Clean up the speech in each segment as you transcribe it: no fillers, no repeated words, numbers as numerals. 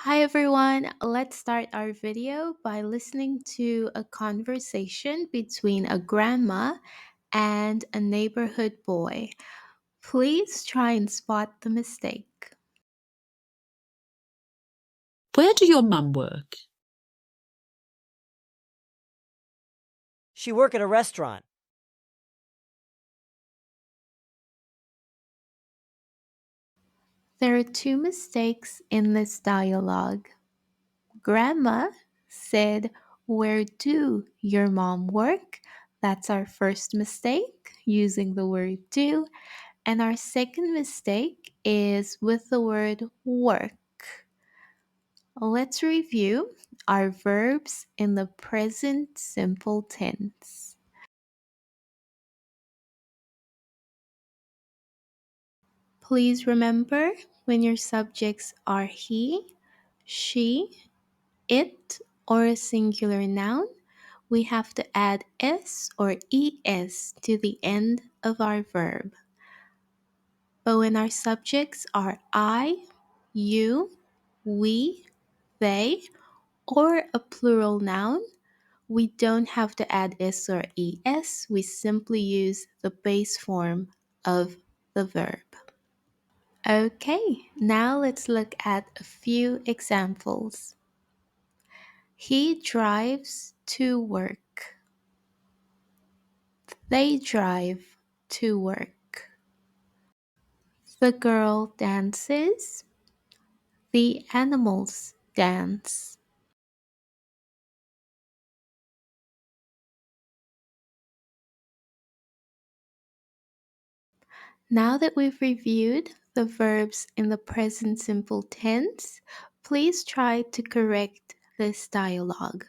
Hi everyone, let's start our video by listening to a conversation between a grandma and a neighborhood boy. Please try and spot the mistake. Where do your mum work? She work at a restaurant. There are two mistakes in this dialogue. Grandma said, "Where do your mom work?" That's our first mistake, using the word do. And our second mistake is with the word work. Let's review our verbs in the present simple tense. Please remember when your subjects are he, she, it, or a singular noun, we have to add s or es to the end of our verb. But when our subjects are I, you, we, they, or a plural noun, we don't have to add s or es. We simply use the base form of the verb. Okay, now let's look at a few examples. He drives to work. They drive to work. The girl dances. The animals dance. Now that we've reviewed the verbs in the present simple tense, please try to correct this dialogue.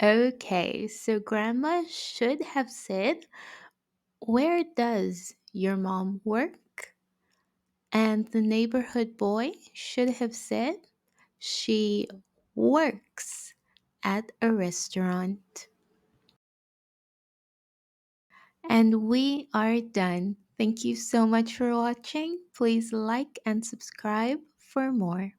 Okay, so Grandma should have said, "Where does your mom work?" And the neighborhood boy should have said, "She works at a restaurant." And we are done. Thank you so much for watching. Please like and subscribe for more.